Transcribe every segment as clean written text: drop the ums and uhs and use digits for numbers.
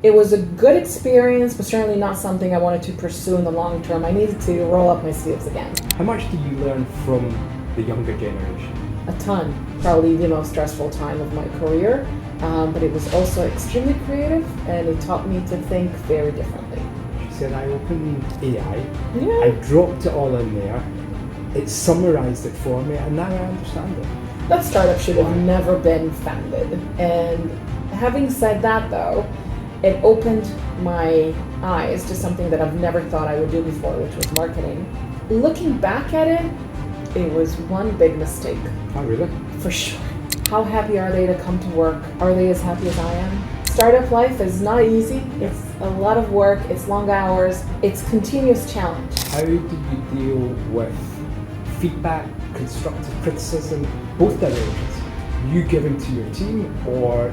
It was a good experience, but certainly not something I wanted to pursue in the long term. I needed to roll up my sleeves again. How much do you learn from the younger generation? A ton. Probably the most stressful time of my career, but it was also extremely creative, and it taught me to think very differently. She said, I opened AI, Yeah. I dropped it all in there, it summarized it for me, and now I understand it. That startup should have never been founded. And having said that, though, it opened my eyes to something that I've never thought I would do before, which was marketing. Looking back at it, it was one big mistake. Oh, really? For sure. How happy are they to come to work? Are they as happy as I am? Startup life is not easy. It's a lot of work, it's long hours, it's continuous challenge. How do you deal with feedback, constructive criticism, both directions? You giving to your team, or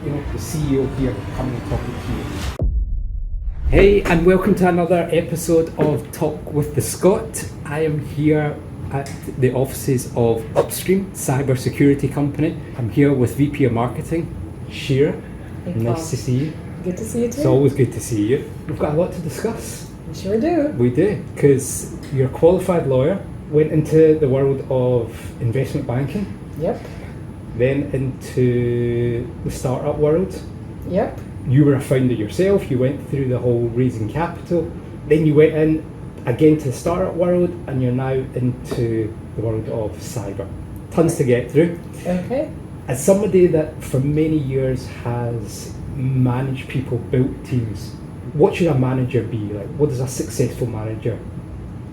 the CEO here coming and talking to you? Hey, and welcome to another episode of Talk with the Scot. I am here at the offices of Upstream, cybersecurity company. I'm here with VP of Marketing, Shira. Hey, nice to see you. Good to see you too. It's always good to see you. We've got a lot to discuss. We sure do. We do, because you're a qualified lawyer, went into the world of investment banking, Yep. then into the startup world. Yep. You were a founder yourself, you went through the whole raising capital, then you went in again to the startup world, and you're now into the world of cyber. Tons to get through. Okay. As somebody that for many years has managed people, built teams, what should a manager be like? What does a successful manager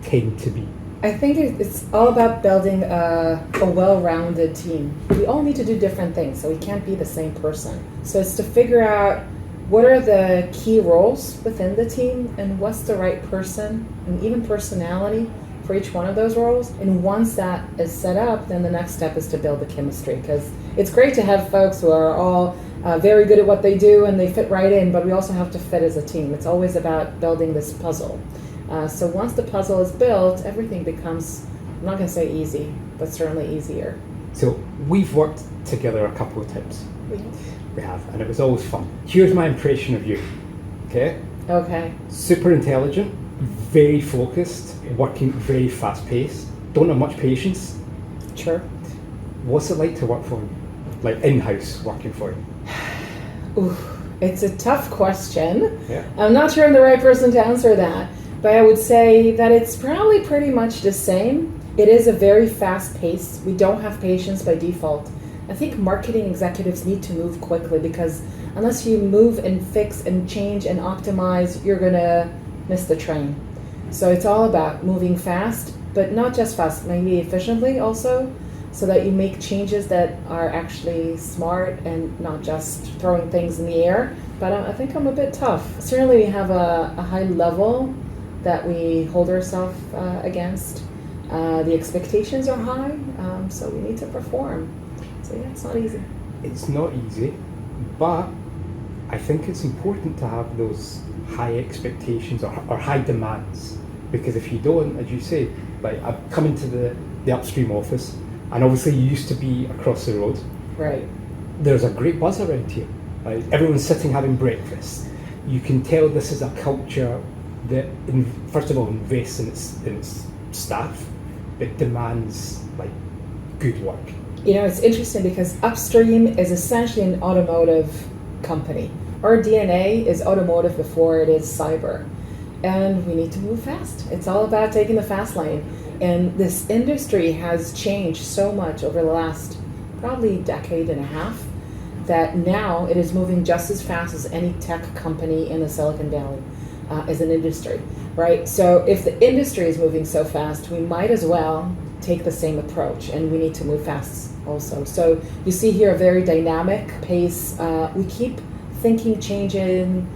tend to be? I think it's all about building a well-rounded team. We all need to do different things, so we can't be the same person. So it's to figure out what are the key roles within the team and what's the right person and even personality for each one of those roles. And once that is set up, then the next step is to build the chemistry, because it's great to have folks who are all very good at what they do and they fit right in, but we also have to fit as a team. It's always about building this puzzle. So once the puzzle is built, everything becomes, I'm not going to say easy, but certainly easier. So we've worked together a couple of times. We have, and it was always fun. Here's my impression of you, okay? Okay. Super intelligent, very focused, working very fast paced, don't have much patience. Sure. What's it like to work for you? Like in-house working for you? Ooh, it's a tough question. Yeah. I'm not sure I'm the right person to answer that, but I would say that it's probably pretty much the same. It is a very fast pace. We don't have patience by default. I think marketing executives need to move quickly, because unless you move and fix and change and optimize, you're gonna miss the train. So it's all about moving fast, but not just fast, maybe efficiently also, so that you make changes that are actually smart and not just throwing things in the air. But I think I'm a bit tough. Certainly we have a high level that we hold ourselves against. The expectations are high, so we need to perform. So yeah, it's not easy. It's not easy, but I think it's important to have those high expectations or high demands, because if you don't, as you say, like I've come into the Upstream office, and obviously you used to be across the road. Right. There's a great buzz around here. Like everyone's sitting having breakfast. You can tell this is a culture that, first of all, invests in its staff, but demands like good work. It's interesting because Upstream is essentially an automotive company. Our DNA is automotive before it is cyber. And we need to move fast. It's all about taking the fast lane. And this industry has changed so much over the last probably decade and a half that now it is moving just as fast as any tech company in the Silicon Valley as an industry, right? So if the industry is moving so fast, we might as well take the same approach, and we need to move fast also. So you see here a very dynamic pace. We keep thinking, changing,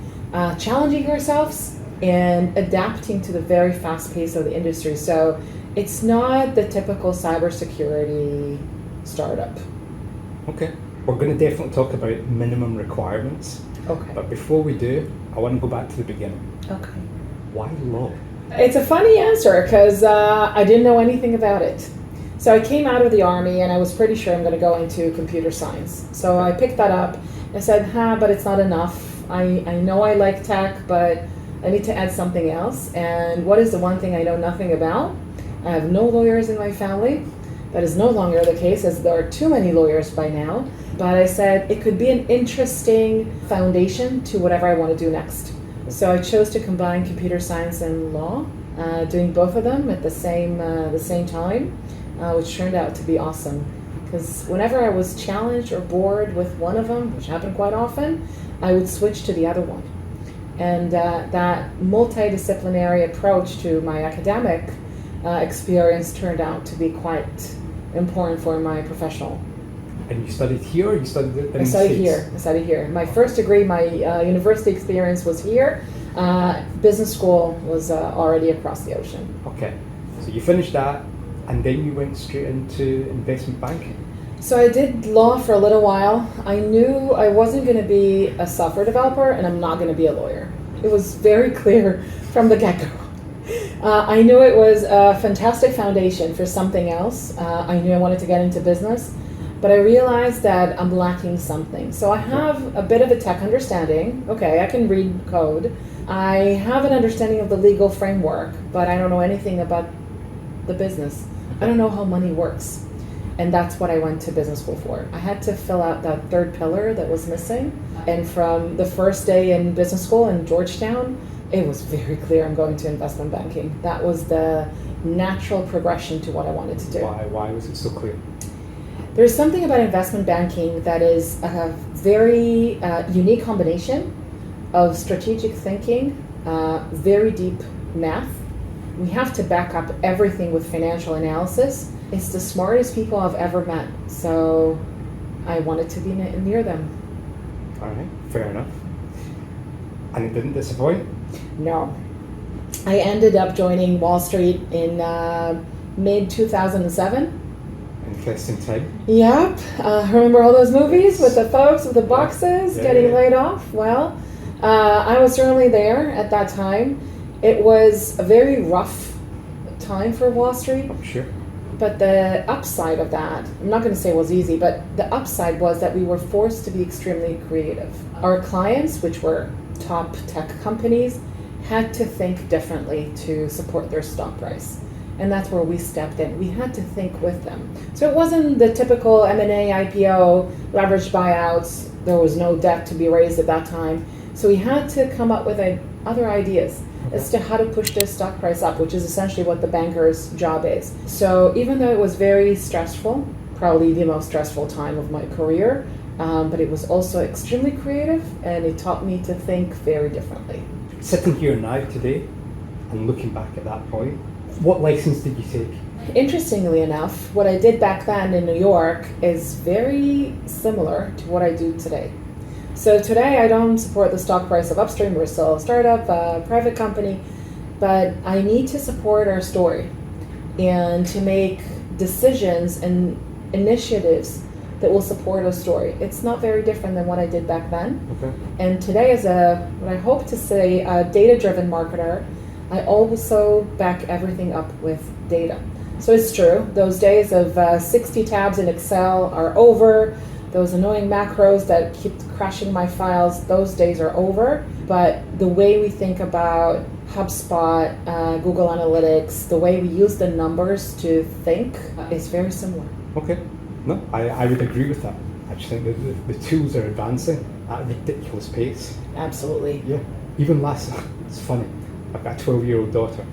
challenging ourselves and adapting to the very fast pace of the industry. So it's not the typical cybersecurity startup. Okay. We're going to definitely talk about minimum requirements. Okay. But before we do, I want to go back to the beginning. Okay. Why law? It's a funny answer because I didn't know anything about it. So I came out of the Army and I was pretty sure I'm going to go into computer science. So I picked that up and said, but it's not enough. I know I like tech, but I need to add something else. And what is the one thing I know nothing about? I have no lawyers in my family. That is no longer the case, as there are too many lawyers by now. But I said it could be an interesting foundation to whatever I want to do next. So I chose to combine computer science and law, doing both of them at the same time, which turned out to be awesome. Because whenever I was challenged or bored with one of them, which happened quite often, I would switch to the other one. And that multidisciplinary approach to my academic experience turned out to be quite important for my professional. And you studied here, or you studied in the I studied States? here. I studied here. My first degree, my university experience was here. Business school was already across the ocean. Okay, so you finished that, and then you went straight into investment banking. So I did law for a little while. I knew I wasn't going to be a software developer, and I'm not going to be a lawyer. It was very clear from the get-go. I knew it was a fantastic foundation for something else. I knew I wanted to get into business, but I realized that I'm lacking something. So I have a bit of a tech understanding. Okay, I can read code. I have an understanding of the legal framework, but I don't know anything about the business. I don't know how money works. And that's what I went to business school for. I had to fill out that third pillar that was missing. And from the first day in business school in Georgetown, it was very clear I'm going to investment banking. That was the natural progression to what I wanted to do. Why was it so clear? There's something about investment banking that is a very unique combination of strategic thinking, very deep math. We have to back up everything with financial analysis. It's the smartest people I've ever met, so I wanted to be near them. All right, fair enough. And it didn't disappoint? No. I ended up joining Wall Street in mid-2007. Interesting time. Yep. Remember all those movies with the folks with the boxes getting laid off? Well, I was certainly there at that time. It was a very rough time for Wall Street. I'm sure. But the upside of that, I'm not going to say it was easy, but the upside was that we were forced to be extremely creative. Our clients, which were top tech companies, had to think differently to support their stock price. And that's where we stepped in. We had to think with them. So it wasn't the typical M&A, IPO, leveraged buyouts. There was no debt to be raised at that time. So we had to come up with other ideas as to how to push the stock price up, which is essentially what the banker's job is. So even though it was very stressful, probably the most stressful time of my career, but it was also extremely creative, and it taught me to think very differently. Sitting here now today and looking back at that point, what lessons did you take? Interestingly enough, what I did back then in New York is very similar to what I do today. So today I don't support the stock price of Upstream. We're still a startup, a private company, but I need to support our story and to make decisions and initiatives that will support our story. It's not very different than what I did back then. Okay. And today, as what I hope to say, a data-driven marketer, I also back everything up with data. So it's true, those days of 60 tabs in Excel are over. Those annoying macros that keep crashing my files, those days are over. But the way we think about HubSpot, Google Analytics, the way we use the numbers to think is very similar. Okay. No, I would agree with that. I just think that the tools are advancing at a ridiculous pace. Absolutely. Yeah. Even last, it's funny, I've got a 12-year-old daughter.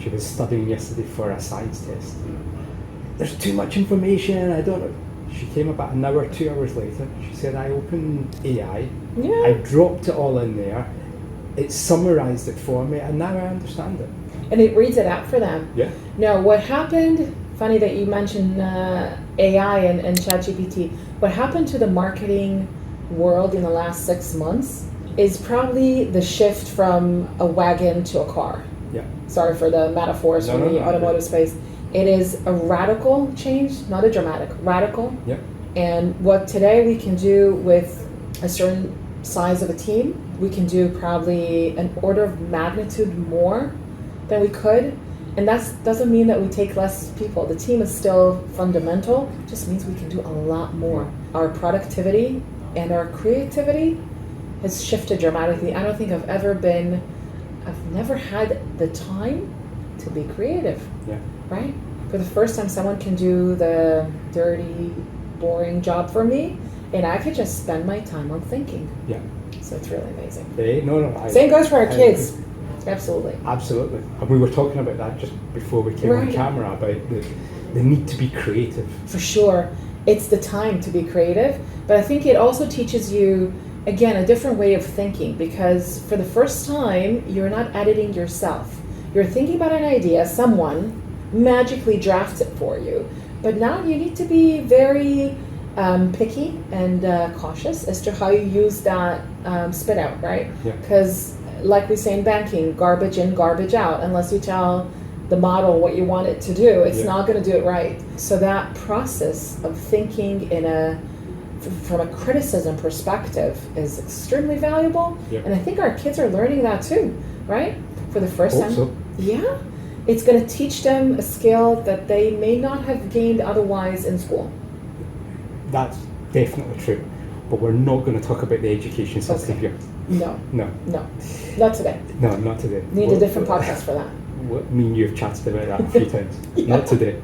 She was studying yesterday for a science test. There's too much information, I don't know. She came about an hour, 2 hours later. She said, I opened AI, I dropped it all in there, it summarized it for me, and now I understand it. And it reads it out for them. Yeah. No, what happened, funny that you mentioned AI and ChatGPT, what happened to the marketing world in the last 6 months is probably the shift from a wagon to a car. Yeah. Sorry for the metaphors from the automotive space. It is a radical change, not a dramatic, radical. Yeah. And what today we can do with a certain size of a team, we can do probably an order of magnitude more than we could. And that doesn't mean that we take less people. The team is still fundamental, it just means we can do a lot more. Our productivity and our creativity has shifted dramatically. I don't think I've never had the time to be creative. Yeah. Right? For the first time, someone can do the dirty, boring job for me, and I could just spend my time on thinking. Yeah. So it's really amazing. Same goes for our kids. Absolutely. Absolutely. And we were talking about that just before we came on camera, about the need to be creative. For sure. It's the time to be creative, but I think it also teaches you, again, a different way of thinking, because for the first time, you're not editing yourself. You're thinking about an idea, someone magically drafts it for you, but now you need to be very picky and cautious as to how you use that spit out, right? Because like we say in banking, garbage in, garbage out. Unless you tell the model what you want it to do, it's not going to do it right. So that process of thinking from a criticism perspective is extremely valuable. And I think our kids are learning that too, right? For the first time. So. Yeah. It's going to teach them a skill that they may not have gained otherwise in school. That's definitely true. But we're not going to talk about the education system here. No. Not today. No, not today. Need a different podcast for that. Me and you have chatted about that a few times. Not today.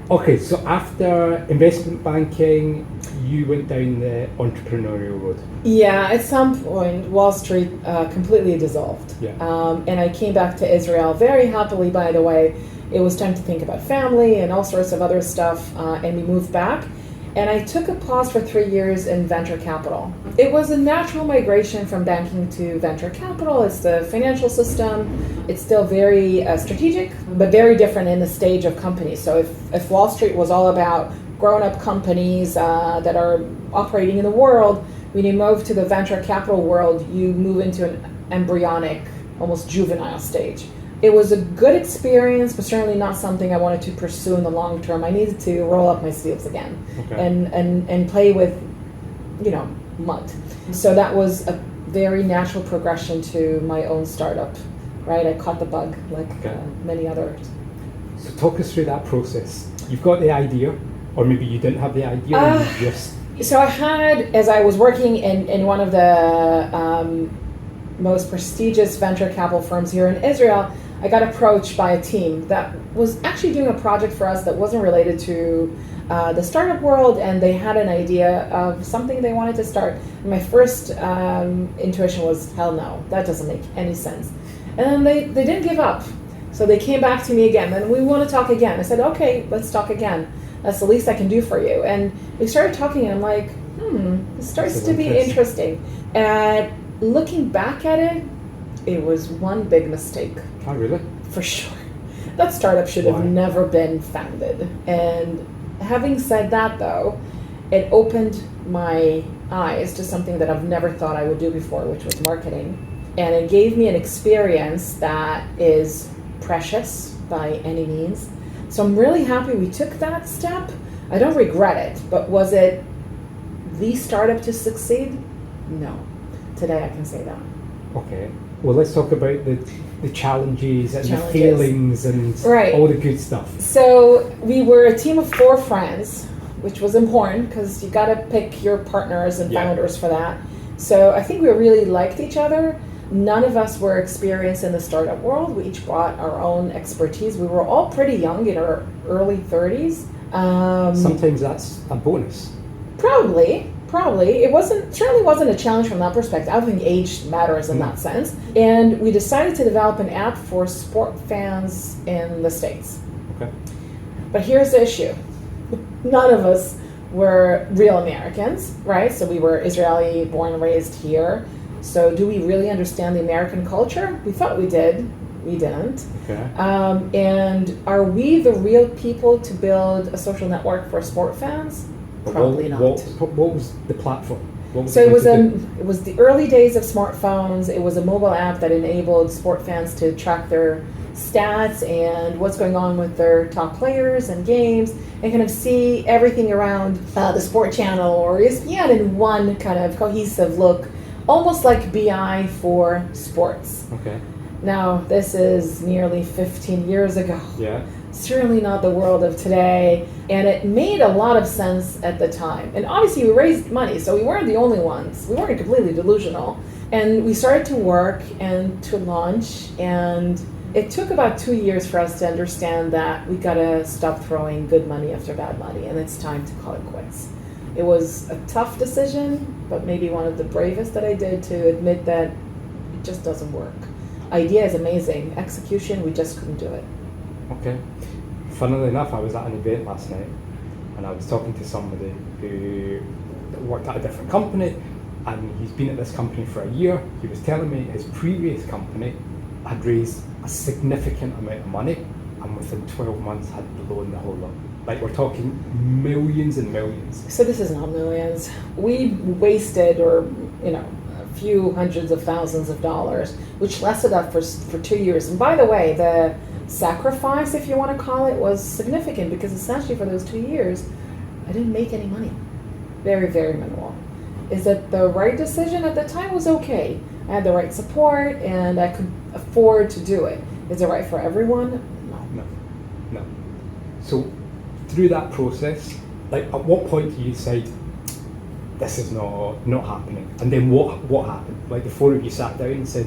Okay, so after investment banking, you went down the entrepreneurial road. Yeah, at some point, Wall Street completely dissolved. And I came back to Israel very happily, by the way. It was time to think about family and all sorts of other stuff, and we moved back. And I took a pause for 3 years in venture capital. It was a natural migration from banking to venture capital. It's the financial system. It's still very strategic, but very different in the stage of companies. So if Wall Street was all about grown-up companies that are operating in the world, when you move to the venture capital world, you move into an embryonic, almost juvenile stage. It was a good experience, but certainly not something I wanted to pursue in the long term. I needed to roll up my sleeves again and play with, mud. So that was a very natural progression to my own startup, right? I caught the bug like many others. So talk us through that process. You've got the idea, or maybe you didn't have the idea. So I had, as I was working in one of the most prestigious venture capital firms here in Israel, I got approached by a team that was actually doing a project for us that wasn't related to the startup world, and they had an idea of something they wanted to start. And my first intuition was, hell no, that doesn't make any sense. And then they didn't give up. So they came back to me again, and we want to talk again. I said, okay, let's talk again. That's the least I can do for you. And we started talking, and I'm like, this starts to be interesting. And looking back at it, it was one big mistake. Oh, really? For sure. That startup should have never been founded. And having said that, though, it opened my eyes to something that I've never thought I would do before, which was marketing. And it gave me an experience that is precious by any means. So I'm really happy we took that step. I don't regret it, but was it the startup to succeed? No. Today I can say that. Okay. Well, let's talk about the challenges and the failings and all the good stuff. So we were a team of 4 friends, which was important because you got to pick your partners and founders for that. So I think we really liked each other. None of us were experienced in the startup world. We each brought our own expertise. We were all pretty young, in our early 30s. Sometimes that's a bonus. Probably. It certainly wasn't a challenge from that perspective. I don't think age matters in that sense. And we decided to develop an app for sport fans in the States. Okay. But here's the issue. None of us were real Americans, right? So we were Israeli, born and raised here. So do we really understand the American culture? We thought we did. We didn't. Okay. And are we the real people to build a social network for sport fans? Probably not. What was the platform? It was the early days of smartphones. It was a mobile app that enabled sport fans to track their stats and what's going on with their top players and games, and kind of see everything around the Sport Channel or ESPN in one kind of cohesive look, almost like BI for sports. Okay. Now, this is nearly 15 years ago. Yeah. certainly not the world of today. And it made a lot of sense at the time. And obviously we raised money, so we weren't the only ones. We weren't completely delusional. And we started to work and to launch, and it took about 2 years for us to understand that we gotta stop throwing good money after bad money, and it's time to call it quits. It was a tough decision, but maybe one of the bravest that I did, to admit that it just doesn't work. Idea is amazing. Execution, we just couldn't do it. Okay. Funnily enough, I was at an event last night and I was talking to somebody who worked at a different company, and he's been at this company for a year. He was telling me his previous company had raised a significant amount of money and within 12 months had blown the whole lot. Like, we're talking millions and millions. So this is not millions. We wasted, or a few hundreds of thousands of dollars, which lasted up for 2 years. And by the way, the sacrifice, if you want to call it, was significant, because essentially for those 2 years, I didn't make any money. Very, very minimal. Is it the right decision? At the time, was okay. I had the right support and I could afford to do it. Is it right for everyone? No. So through that process, like, at what point do you decide this is not happening? And then what happened? Like, the four of you sat down and said,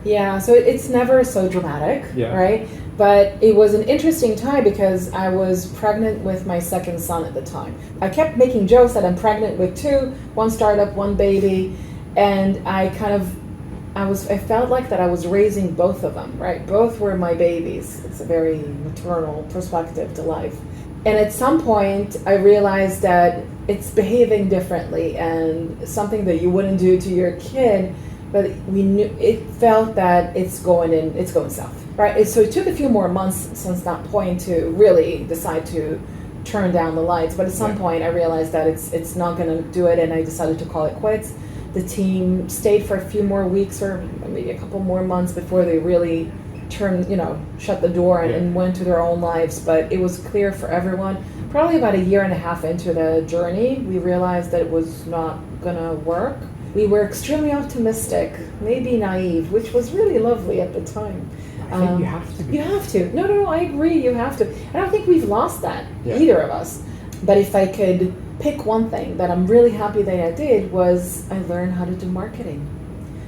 yeah, so it's never so dramatic, right? But it was an interesting time because I was pregnant with my second son at the time. I kept making jokes that I'm pregnant with two, one startup, one baby, and I felt like that I was raising both of them, right? Both were my babies. It's a very maternal perspective to life. And at some point, I realized that it's behaving differently, and something that you wouldn't do to your kid, but we knew, it felt that it's going south, right? So it took a few more months since that point to really decide to turn down the lights. But at some point, I realized that it's not going to do it, and I decided to call it quits. The team stayed for a few more weeks, or maybe a couple more months, before they really shut the door and went to their own lives. But it was clear for everyone. Probably about a year and a half into the journey, we realized that it was not going to work. We were extremely optimistic, maybe naive, which was really lovely at the time. I think you have to be. You have to. No, I agree, you have to. I don't think we've lost that, either of us. But if I could pick one thing that I'm really happy that I did, was I learned how to do marketing.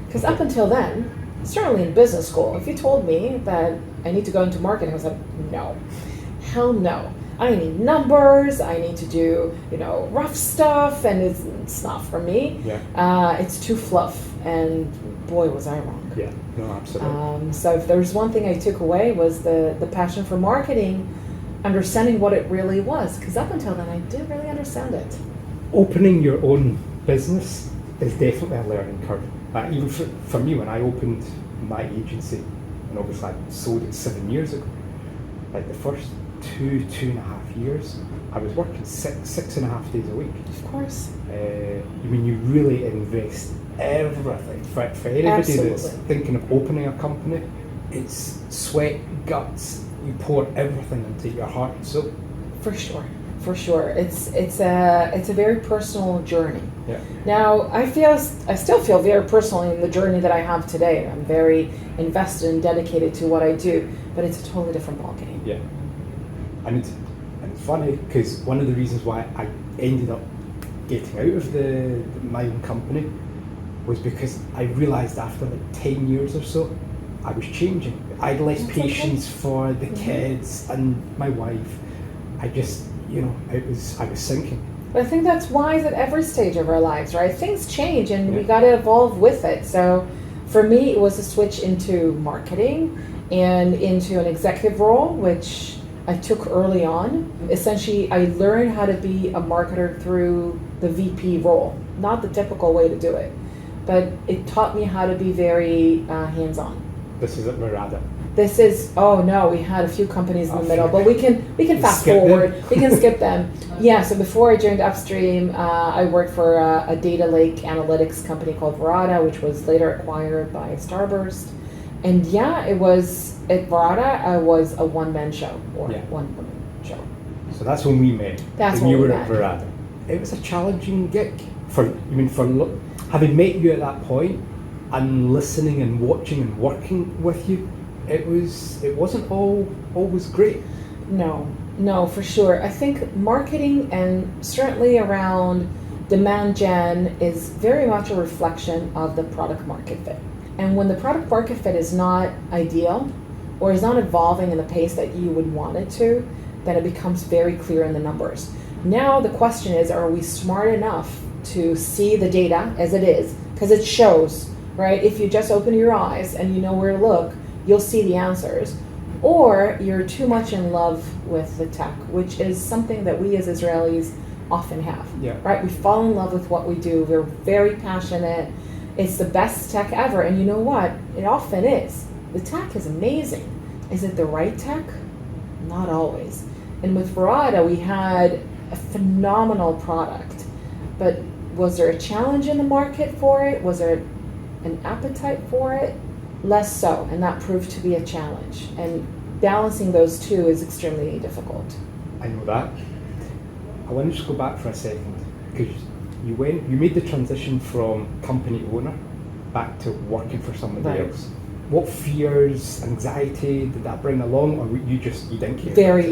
Because up until then, certainly in business school, if you told me that I need to go into marketing, I was like, no, hell no. I need numbers, I need to do, rough stuff, and it's not for me. It's too fluff, and boy, was I wrong. Yeah, no, absolutely. So if there's one thing I took away, was the passion for marketing, understanding what it really was, because up until then, I didn't really understand it. Opening your own business is definitely a learning curve. Even for me, when I opened my agency, and obviously I sold it 7 years ago, like the first two and a half years, I was working 6.5 days a week. Of course. You really invest everything. For anybody that's thinking of opening a company, it's sweat, guts. You pour everything into your heart and soul. For sure. It's a very personal journey. Yeah. Now, I still feel very personally in the journey that I have today. I'm very invested and dedicated to what I do, but it's a totally different ballgame. Yeah. And it's funny, because one of the reasons why I ended up getting out of my own company was because I realized after like 10 years or so, I was changing. I had less patience for the kids and my wife. I just, I was sinking. But I think that's wise at every stage of our lives, right? Things change, and we got to evolve with it. So for me, it was a switch into marketing and into an executive role, which I took early on. Essentially, I learned how to be a marketer through the VP role. Not the typical way to do it, but it taught me how to be very hands-on. This is at Verada. This is, we had a few companies in the middle, but we can fast forward. We can skip them. Yeah, so before I joined Upstream, I worked for a data lake analytics company called Verada, which was later acquired by Starburst. And it was, at Verada, I was a one-man show, or one-woman show. So that's when we met. That's when when you we were met. at Verada. It was a challenging gig. Having met you at that point, and listening and watching and working with you, it wasn't always great. No, for sure. I think marketing and certainly around demand gen is very much a reflection of the product market fit. And when the product market fit is not ideal or is not evolving in the pace that you would want it to, then it becomes very clear in the numbers. Now the question is, are we smart enough to see the data as it is? Because it shows, right? If you just open your eyes and you know where to look, you'll see the answers. Or you're too much in love with the tech, which is something that we as Israelis often have, right? We fall in love with what we do. We're very passionate. It's the best tech ever. And you know what? It often is. The tech is amazing. Is it the right tech? Not always. And with Verada, we had a phenomenal product. But was there a challenge in the market for it? Was there an appetite for it? Less so, and that proved to be a challenge. And balancing those two is extremely difficult. I know that. I want to just go back for a second, because you made the transition from company owner back to working for somebody else. What fears, anxiety did that bring along, or you didn't care? Very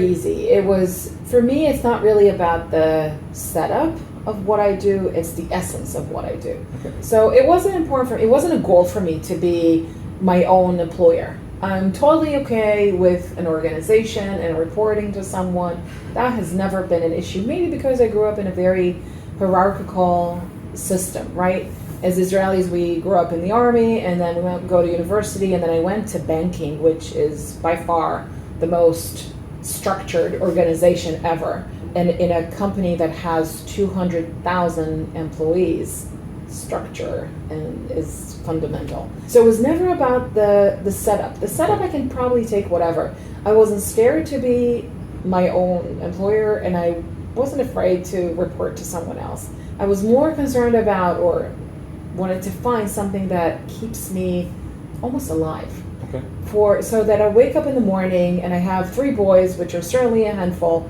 easy. It was, for me, it's not really about the setup of what I do, it's the essence of what I do. Okay. So it wasn't important for me, it wasn't a goal for me to be my own employer. I'm totally okay with an organization and reporting to someone. That has never been an issue, maybe because I grew up in a very hierarchical system, right? As Israelis, we grew up in the army and then we go to university, and then I went to banking, which is by far the most structured organization ever. And in a company that has 200,000 employees, structure and is fundamental. So it was never about the setup. The setup I can probably take whatever. I wasn't scared to be my own employer, and I wasn't afraid to report to someone else. I was more concerned about, or wanted to find something that keeps me almost alive. Okay. So that I wake up in the morning and I have 3 boys, which are certainly a handful,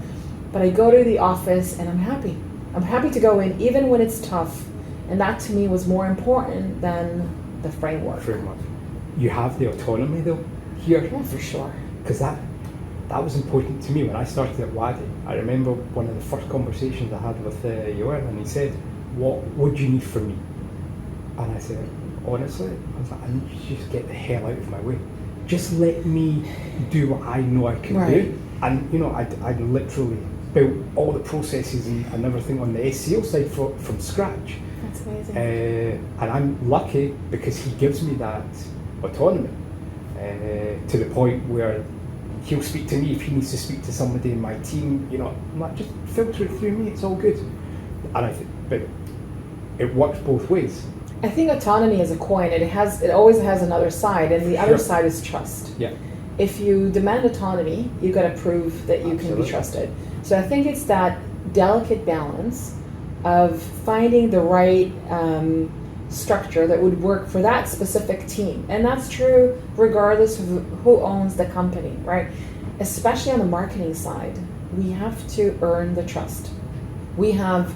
but I go to the office and I'm happy. I'm happy to go in even when it's tough. And that to me was more important than the framework. You have the autonomy though here. Yeah, for sure. Because that was important to me when I started at Wadi. I remember one of the first conversations I had with Yoel, and he said, what do you need from me? And I said, honestly, I was like, I need you to just get the hell out of my way. Just let me do what I know I can do. And I'd literally built all the processes and everything on the SEO side from scratch. That's amazing. And I'm lucky because he gives me that autonomy to the point where he'll speak to me if he needs to speak to somebody in my team. Not just filter it through me. It's all good. And but it works both ways. I think autonomy is a coin. It always has another side, and the other side is trust. Yeah. If you demand autonomy, you got to prove that you can be trusted. So I think it's that delicate balance of finding the right structure that would work for that specific team. And that's true regardless of who owns the company, right? Especially on the marketing side, we have to earn the trust. We have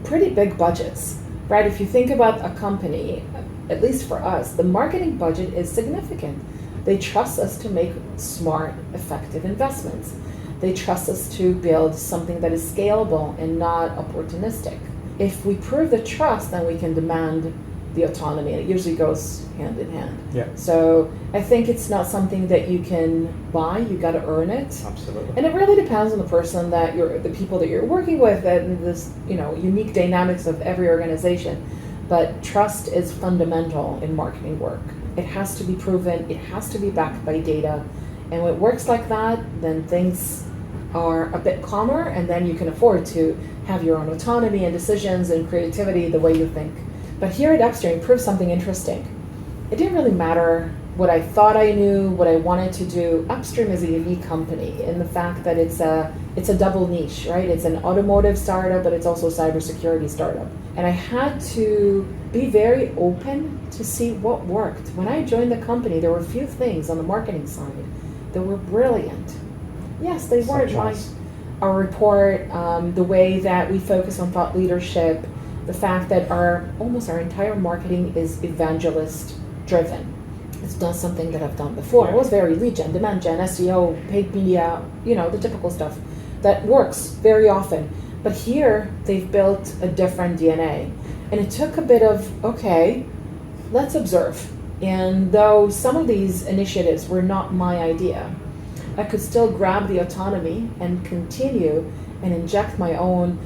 pretty big budgets, right? If you think about a company, at least for us, the marketing budget is significant. They trust us to make smart, effective investments. They trust us to build something that is scalable and not opportunistic. If we prove the trust, then we can demand the autonomy. It usually goes hand in hand. Yeah. So I think it's not something that you can buy. You got to earn it. Absolutely. And it really depends on the person the people that you're working with, and this unique dynamics of every organization. But trust is fundamental in marketing work. It has to be proven. It has to be backed by data. And when it works like that, then things are a bit calmer, and then you can afford to have your own autonomy and decisions and creativity the way you think. But here at Upstream proved something interesting. It didn't really matter what I thought I knew, what I wanted to do. Upstream is a unique company in the fact that it's a double niche, right? It's an automotive startup, but it's also a cybersecurity startup. And I had to be very open to see what worked. When I joined the company, there were a few things on the marketing side that were brilliant. Yes, they weren't our report, the way that we focus on thought leadership, the fact that our entire marketing is evangelist driven. It's not something that I've done before. Yeah. It was very lead gen, demand gen, SEO, paid media, the typical stuff that works very often. But here, they've built a different DNA. And it took a bit of, okay, let's observe. And though some of these initiatives were not my idea, I could still grab the autonomy and continue and inject my own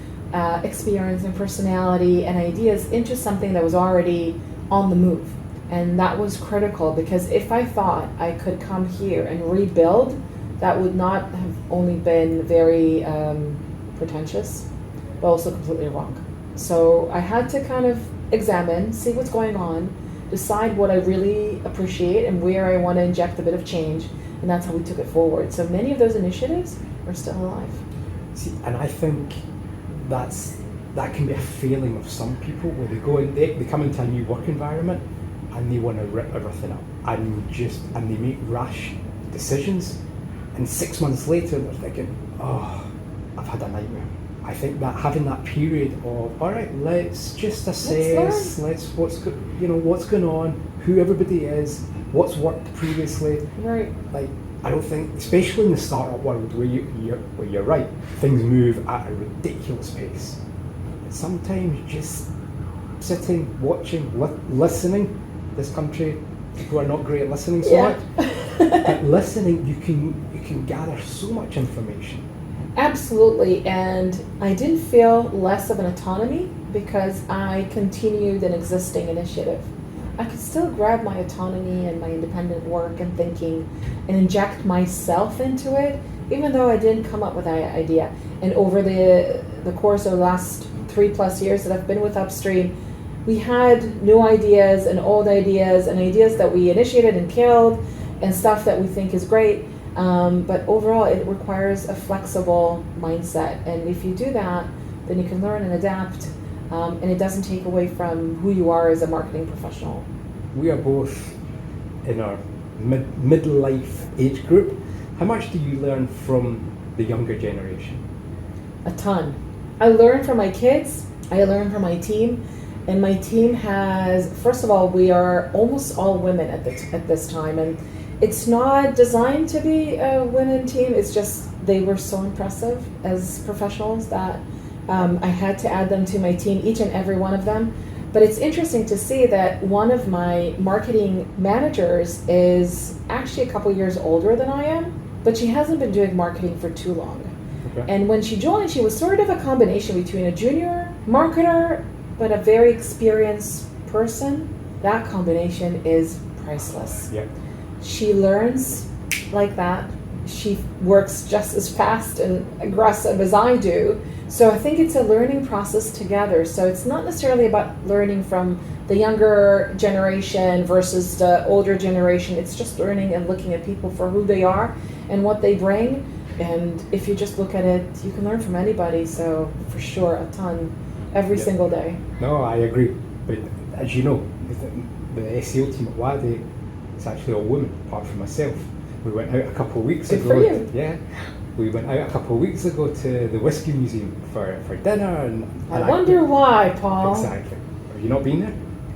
experience and personality and ideas into something that was already on the move. And that was critical, because if I thought I could come here and rebuild, that would not have only been very pretentious, but also completely wrong. So I had to kind of examine, see what's going on, decide what I really appreciate and where I want to inject a bit of change, and that's how we took it forward. So many of those initiatives are still alive. See, and I think that can be a failing of some people, where they go in, they come into a new work environment and they want to rip everything up and they make rash decisions, and 6 months later they're thinking, oh, I've had a nightmare. I think that having that period of, all right, let's just assess, what's going on, who everybody is, what's worked previously. Right. Like, I don't think, especially in the startup world, where you're right, things move at a ridiculous pace. Sometimes just sitting, watching, listening. This country, people are not great at listening so much. But listening, you can gather so much information. Absolutely, and I didn't feel less of an autonomy because I continued an existing initiative. I could still grab my autonomy and my independent work and thinking and inject myself into it, even though I didn't come up with that idea. And over the course of the last 3+ years that I've been with Upstream, we had new ideas and old ideas and ideas that we initiated and killed and stuff that we think is great. But overall, it requires a flexible mindset. And if you do that, then you can learn and adapt. And it doesn't take away from who you are as a marketing professional. We are both in our midlife age group. How much do you learn from the younger generation? A ton. I learn from my kids. I learn from my team. And my team has, first of all, we are almost all women at this time. And it's not designed to be a women team. It's just they were so impressive as professionals that I had to add them to my team, each and every one of them. But it's interesting to see that one of my marketing managers is actually a couple years older than I am, but she hasn't been doing marketing for too long. Okay. And when she joined, she was sort of a combination between a junior marketer but a very experienced person. That combination is priceless. Yeah. She learns like that. She works just as fast and aggressive as I do. So I think it's a learning process together. So it's not necessarily about learning from the younger generation versus the older generation. It's just learning and looking at people for who they are and what they bring. And if you just look at it, you can learn from anybody. So for sure, a ton every single day. No, I agree. But as you know, the SEO team at WADI, it's actually all women, apart from myself. We went out a couple of weeks ago. Good for you. Yeah. We went out a couple of weeks ago to the Whiskey Museum for dinner. And I wonder why, Paul. Exactly. Have you not been there?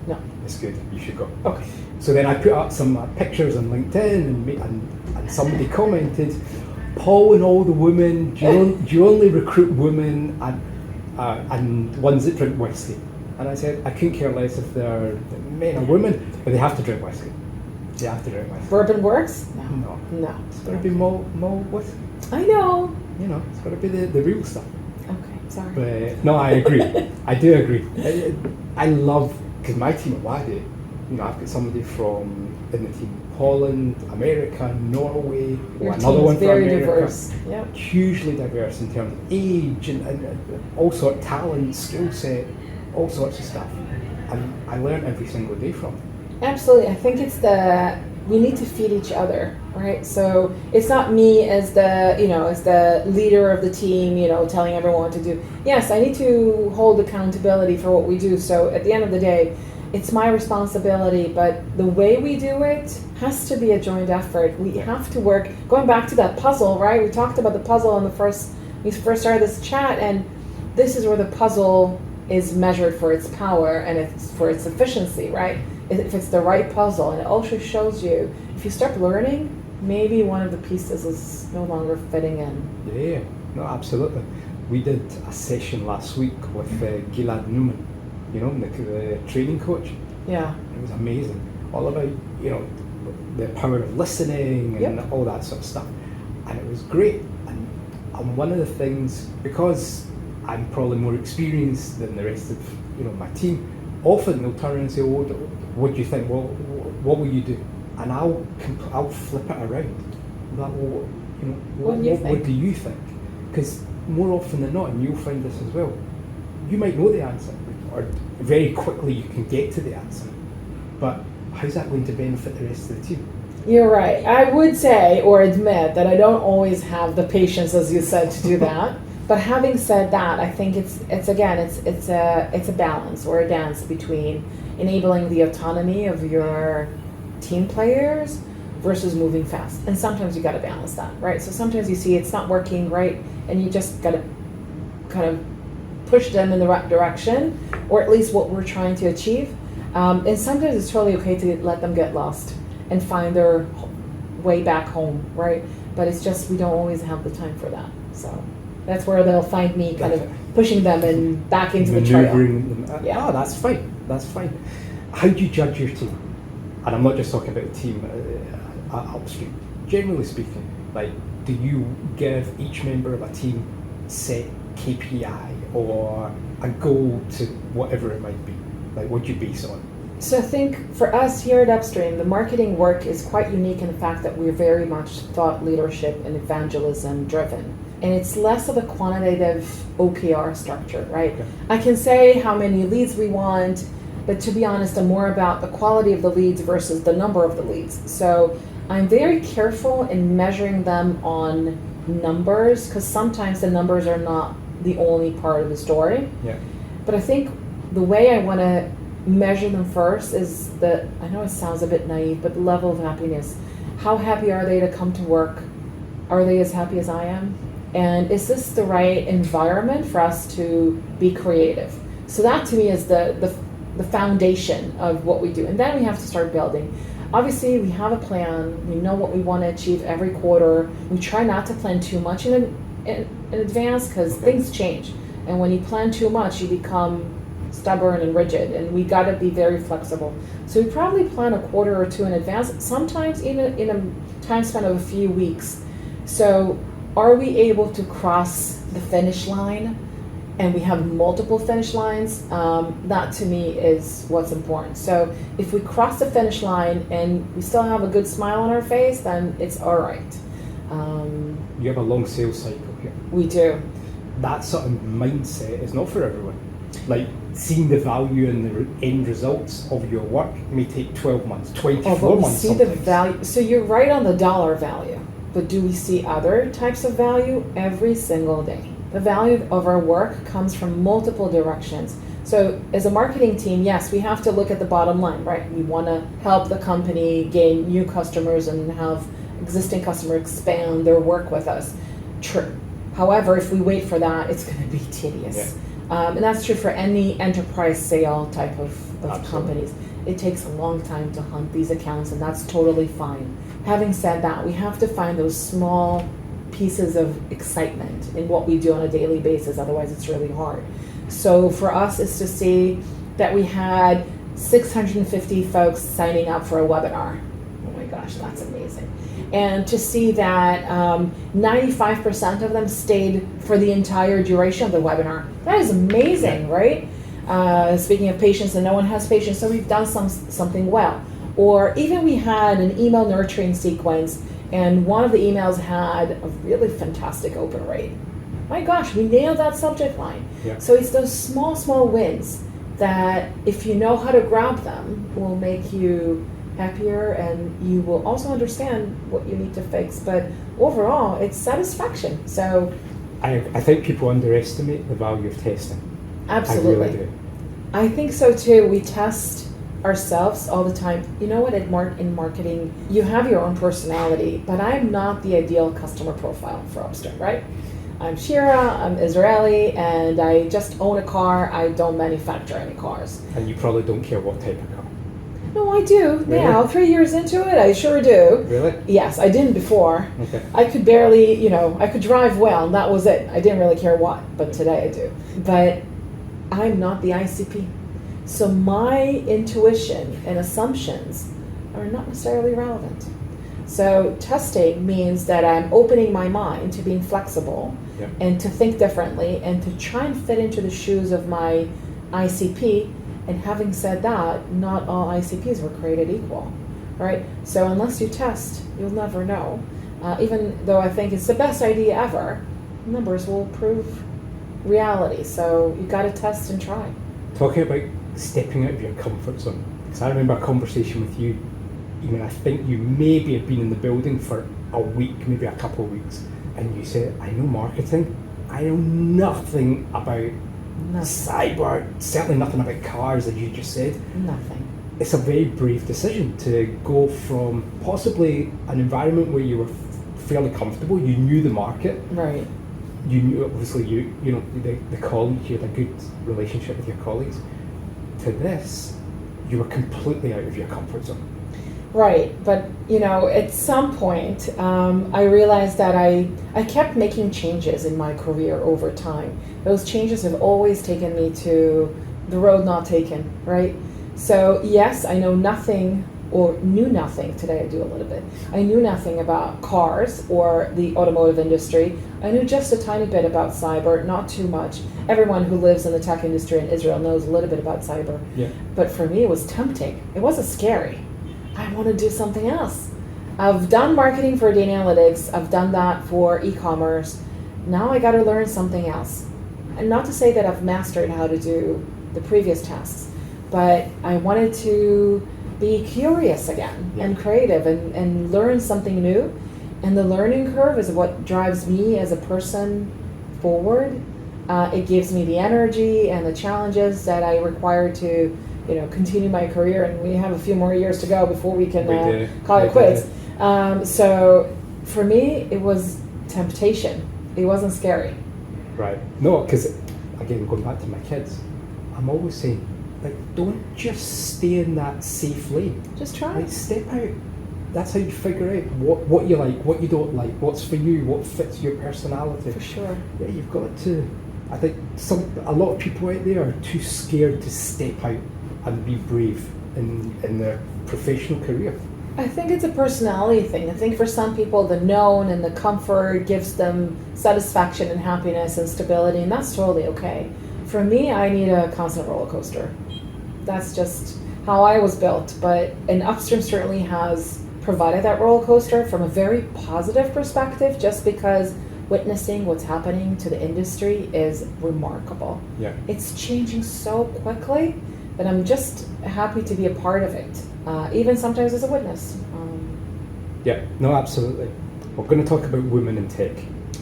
No. It's good. You should go. Okay. So then I put up some pictures on LinkedIn and somebody commented, Paul and all the women, do you only recruit women and ones that drink whiskey? And I said, I couldn't care less if they're men or women, but they have to drink whiskey. They have to drink whiskey. Bourbon works? No. It's got to be mulled whiskey. I know. You know, it's got to be the real stuff. Okay, sorry. But no, I agree. I do agree. I love, because my team at WADI, I've got somebody from in the team Holland, America, Norway, another one from America. Very diverse. Yep. Hugely diverse in terms of age and all sorts of talent, skill set, all sorts of stuff. And I learn every single day from them. Absolutely. I think it's we need to feed each other, right? So it's not me as the leader of the team, telling everyone what to do. Yes, I need to hold accountability for what we do. So at the end of the day, it's my responsibility, but the way we do it has to be a joint effort. We have to work, going back to that puzzle, right? We talked about the puzzle on we first started this chat, and this is where the puzzle is measured for its power and for its efficiency, right? if it's the right puzzle. And it also shows you, if you start learning, maybe one of the pieces is no longer fitting in. Yeah, no, absolutely. We did a session last week with Gilad Newman, the training coach. Yeah. It was amazing. All about, the power of listening and Yep. all that sort of stuff. And it was great. And one of the things, because I'm probably more experienced than the rest of my team, often they'll turn around and say, "Oh, what do you think? Well, what will you do?" And I'll flip it around. That, well, What do you think? Because more often than not, and you'll find this as well, you might know the answer, or very quickly you can get to the answer. But how's that going to benefit the rest of the team? You're right. I would say or admit that I don't always have the patience, as you said, to do that. But having said that, I think it's a balance or a dance between enabling the autonomy of your team players versus moving fast. And sometimes you got to balance that, right? So sometimes you see it's not working right, and you just got to kind of push them in the right direction, or at least what we're trying to achieve. And sometimes it's totally okay to let them get lost and find their way back home, right? But it's just we don't always have the time for that. So that's where they'll find me kind of pushing them and back into the trail. Maneuvering them. Yeah. Oh, that's fine. That's fine. How do you judge your team? And I'm not just talking about the team at Upstream. Generally speaking, do you give each member of a team set KPI or a goal to whatever it might be? What do you base it on? So I think for us here at Upstream, the marketing work is quite unique in the fact that we're very much thought leadership and evangelism driven. And it's less of a quantitative OKR structure, right? Okay. I can say how many leads we want, but to be honest, I'm more about the quality of the leads versus the number of the leads. So I'm very careful in measuring them on numbers, because sometimes the numbers are not the only part of the story. Yeah. But I think the way I want to measure them first is I know it sounds a bit naive, but the level of happiness. How happy are they to come to work? Are they as happy as I am? And is this the right environment for us to be creative? So that to me is the foundation of what we do. And then we have to start building. Obviously, we have a plan. We know what we want to achieve every quarter. We try not to plan too much in advance, because things change. And when you plan too much, you become stubborn and rigid, and we got to be very flexible. So we probably plan a quarter or two in advance, sometimes even in a time span of a few weeks. So are we able to cross the finish line? And we have multiple finish lines. That to me is what's important. So if we cross the finish line and we still have a good smile on our face, then it's all right. You have a long sales cycle here. We do. That sort of mindset is not for everyone. Seeing the value in the end results of your work may take 12 months, 24 but we months see sometimes. the value. So you're right on the dollar value, but do we see other types of value every single day? The value of our work comes from multiple directions. So as a marketing team, yes, we have to look at the bottom line, right? We want to help the company gain new customers and have existing customers expand their work with us. True. However, if we wait for that, it's going to be tedious. Yeah. And that's true for any enterprise sale type of Absolutely. companies. It takes a long time to hunt these accounts, and that's totally fine. Having said that, we have to find those small pieces of excitement in what we do on a daily basis, otherwise it's really hard. So for us, it's to see that we had 650 folks signing up for a webinar. Oh my gosh, that's amazing. And to see that 95% of them stayed for the entire duration of the webinar. That is amazing, right? Speaking of patience, and no one has patience, so we've done something well. Or even we had an email nurturing sequence, and one of the emails had a really fantastic open rate. My gosh, we nailed that subject line. Yeah. So it's those small wins that, if you know how to grab them, will make you happier, and you will also understand what you need to fix. But overall, it's satisfaction. So I think people underestimate the value of testing. absolutely. I really do. I think so too. We test ourselves all the time. You know what, in marketing, you have your own personality, but I'm not the ideal customer profile for Upstream, right? I'm Shira, I'm Israeli, and I just own a car. I don't manufacture any cars. And you probably don't care what type of car. No, I do Really? now. 3 years into it, I sure do. Really? Yes, I didn't before. Okay. I could barely, I could drive well, and that was it. I didn't really care what, but today I do. But I'm not the ICP. So my intuition and assumptions are not necessarily relevant. So testing means that I'm opening my mind to being flexible Yep. and to think differently and to try and fit into the shoes of my ICP. And having said that, not all ICPs were created equal, right? So unless you test, you'll never know. Even though I think it's the best idea ever, numbers will prove reality. So you got to test and try. Talking about stepping out of your comfort zone, because I remember a conversation with you. I think you maybe have been in the building for a week, maybe a couple of weeks, and you said, I know marketing, I know nothing about cyber, certainly nothing about cars, as you just said. Nothing. It's a very brave decision to go from possibly an environment where you were fairly comfortable, you knew the market, Right. you knew, obviously, the colleagues, you had a good relationship with your colleagues, to this, you were completely out of your comfort zone. Right, but at some point, I realized that I kept making changes in my career over time. Those changes have always taken me to the road not taken, right? So yes, I know nothing or knew nothing. Today I do a little bit. I knew nothing about cars or the automotive industry. I knew just a tiny bit about cyber, not too much. Everyone who lives in the tech industry in Israel knows a little bit about cyber. Yeah. But for me, it was tempting. It wasn't scary. I want to do something else. I've done marketing for data analytics. I've done that for e-commerce. Now I got to learn something else. And not to say that I've mastered how to do the previous tasks, but I wanted to be curious again and creative and learn something new. And the learning curve is what drives me as a person forward. It gives me the energy and the challenges that I require to continue my career, and we have a few more years to go before we can call it quits. So for me, it was temptation. It wasn't scary. Right. No, because again, going back to my kids, I'm always saying, don't just stay in that safe lane. Just try. Step out. That's how you figure out what you like, what you don't like, what's for you, what fits your personality. For sure. Yeah, you've got to. I think a lot of people out there are too scared to step out and be brave in their professional career. I think it's a personality thing. I think for some people, the known and the comfort gives them satisfaction and happiness and stability, and that's totally okay. For me, I need a constant roller coaster. That's just how I was built. And Upstream certainly has provided that roller coaster from a very positive perspective, just because witnessing what's happening to the industry is remarkable. Yeah. It's changing so quickly that I'm just happy to be a part of it, even sometimes as a witness. Yeah, no, absolutely. We're going to talk about women in tech.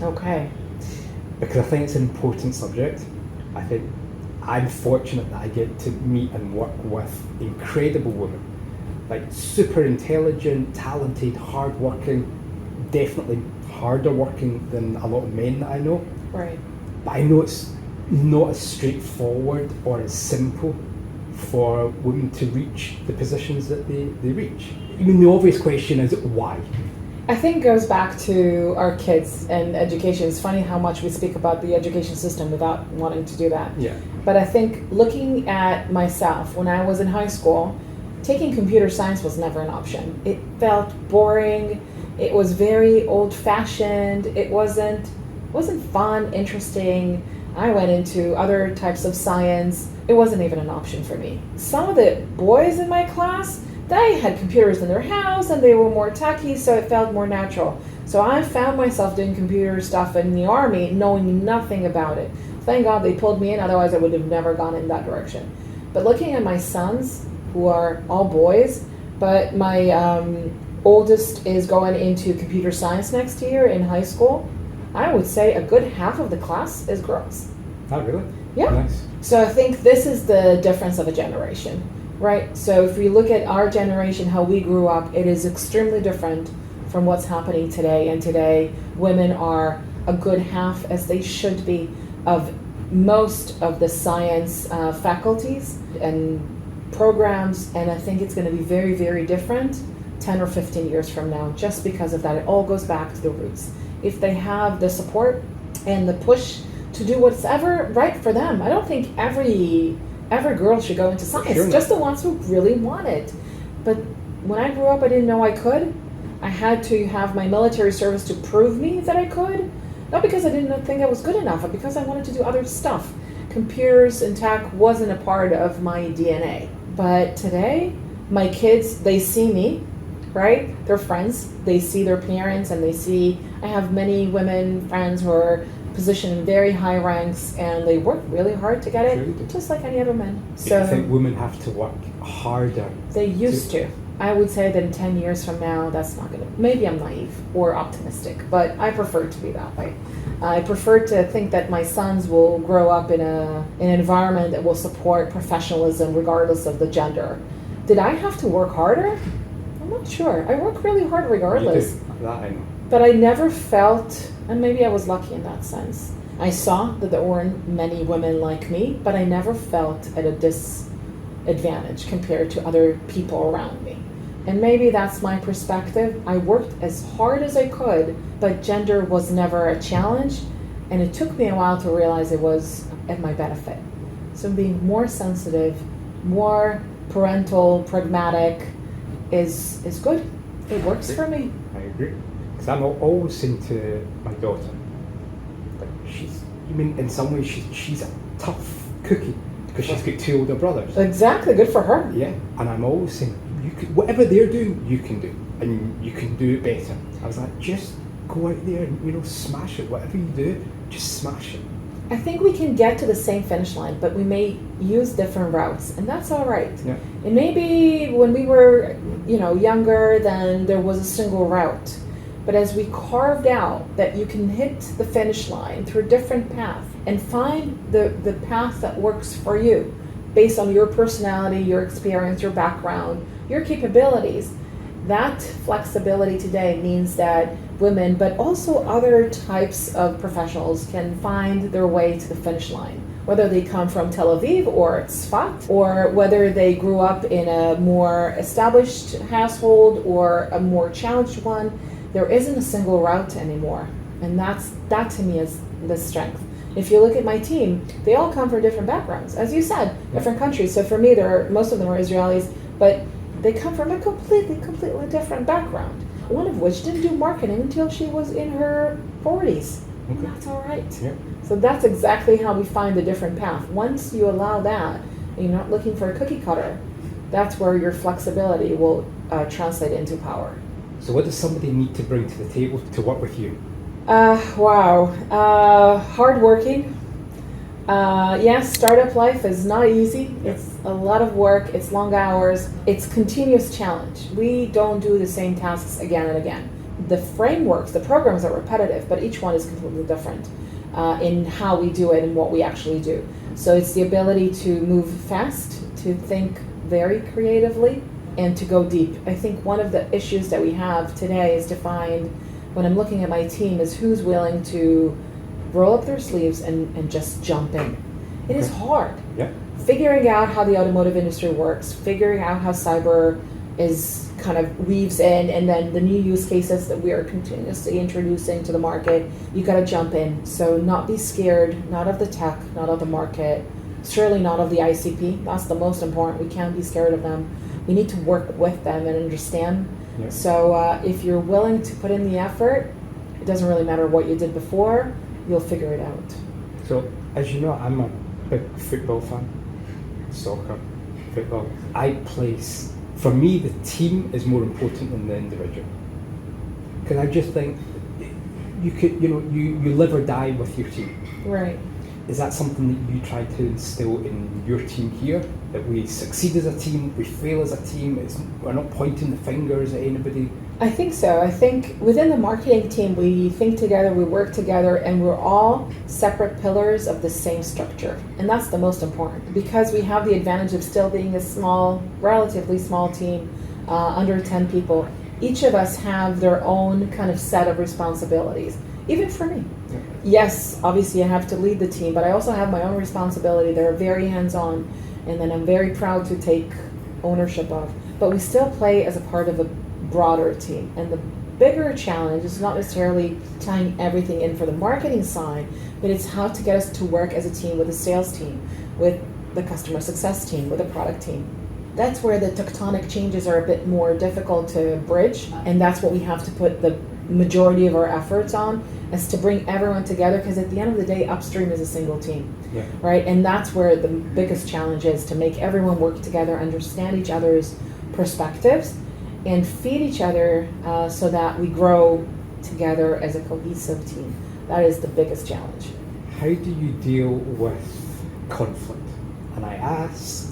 Okay. Because I think it's an important subject. I think I'm fortunate that I get to meet and work with incredible women, super intelligent, talented, hardworking, definitely harder working than a lot of men that I know. Right. But I know it's not as straightforward or as simple for women to reach the positions that they reach. The obvious question is why? I think it goes back to our kids and education. It's funny how much we speak about the education system without wanting to do that. Yeah. But I think looking at myself, when I was in high school, taking computer science was never an option. It felt boring. It was very old-fashioned. It wasn't fun, interesting. I went into other types of science. It wasn't even an option for me. Some of the boys in my class, they had computers in their house and they were more techy, so it felt more natural. So I found myself doing computer stuff in the Army, knowing nothing about it. Thank God they pulled me in, otherwise I would have never gone in that direction. But looking at my sons, who are all boys, but my oldest is going into computer science next year in high school, I would say a good half of the class is girls. Oh, really? Yeah. Nice. So I think this is the difference of a generation, right? So if we look at our generation, how we grew up, it is extremely different from what's happening today. And today, women are a good half, as they should be, of most of the science faculties. And programs, and I think it's going to be very, very different 10 or 15 years from now, just because of that. It all goes back to the roots. If they have the support and the push to do what's ever right for them. I don't think every girl should go into science, Sure just the ones who really want it. But when I grew up, I didn't know I could. I had to have my military service to prove me that I could, not because I didn't think I was good enough, but because I wanted to do other stuff. Computers and tech wasn't a part of my DNA. But today, my kids, they see me, right? They're friends. They see their parents, and they see, I have many women friends who are positioned in very high ranks, and they work really hard to get it, just like any other men. So I think women have to work harder. They used to. I would say that in 10 years from now, that's not going to, maybe I'm naive or optimistic, but I prefer to be that way. I prefer to think that my sons will grow up in an environment that will support professionalism regardless of the gender. Did I have to work harder? I'm not sure. I work really hard regardless. You do. That I know. But I never felt, and maybe I was lucky in that sense, I saw that there weren't many women like me, but I never felt at a disadvantage compared to other people around me. And maybe that's my perspective. I worked as hard as I could, but gender was never a challenge, and it took me a while to realize it was at my benefit. So being more sensitive, more parental, pragmatic is good. It works for me. I agree. Because I'm always saying to my daughter, like, in some ways she's a tough cookie because she's got two older brothers. Exactly, good for her. Yeah, and I'm always saying, whatever they're doing, you can do, and you can do it better. I was like, just go out there and smash it. Whatever you do, just smash it. I think we can get to the same finish line, but we may use different routes, and that's all right. Yeah. And maybe when we were, younger, then there was a single route. But as we carved out that you can hit the finish line through a different path and find the path that works for you based on your personality, your experience, your background, your capabilities, that flexibility today means that women, but also other types of professionals, can find their way to the finish line. Whether they come from Tel Aviv or Tzfat, or whether they grew up in a more established household or a more challenged one, there isn't a single route anymore. And that to me is the strength. If you look at my team, they all come from different backgrounds. As you said, different countries. So for me, most of them are Israelis, but they come from a completely different background. One of which didn't do marketing until she was in her 40s. Okay. And that's all right. Yeah. So that's exactly how we find the different path. Once you allow that, and you're not looking for a cookie cutter, that's where your flexibility will translate into power. So what does somebody need to bring to the table to work with you? Hardworking. Yes, startup life is not easy. Yeah. It's a lot of work. It's long hours. It's continuous challenge. We don't do the same tasks again and again. The frameworks, the programs are repetitive, but each one is completely different in how we do it and what we actually do. So it's the ability to move fast, to think very creatively, and to go deep. I think one of the issues that we have today is to find, when I'm looking at my team, is who's willing to roll up their sleeves and just jump in. It is hard. Yeah. Figuring out how the automotive industry works, figuring out how cyber is kind of weaves in, and then the new use cases that we are continuously introducing to the market, you got to jump in. So not be scared, not of the tech, not of the market, surely not of the ICP. That's the most important. We can't be scared of them. We need to work with them and understand. Yeah. So if you're willing to put in the effort, it doesn't really matter what you did before, you'll figure it out. So, as you know, I'm a big football fan, soccer, football. For me, the team is more important than the individual. Because I just think you live or die with your team. Right. Is that something that you try to instill in your team here? That we succeed as a team, we fail as a team, we're not pointing the fingers at anybody? I think so. I think within the marketing team, we think together, we work together, and we're all separate pillars of the same structure. And that's the most important, because we have the advantage of still being a small, relatively small team, under 10 people. Each of us have their own kind of set of responsibilities, even for me. Yeah. Yes, obviously I have to lead the team, but I also have my own responsibility. They're very hands-on. and then I'm very proud to take ownership of. But we still play as a part of a broader team. And the bigger challenge is not necessarily tying everything in for the marketing side, but it's how to get us to work as a team with the sales team, with the customer success team, with the product team. That's where the tectonic changes are a bit more difficult to bridge, and that's what we have to put the majority of our efforts on, is to bring everyone together, because at the end of the day, Upstream is a single team, right? And that's where the biggest challenge is, to make everyone work together, understand each other's perspectives, and feed each other so that we grow together as a cohesive team. That is the biggest challenge. How do you deal with conflict? And I ask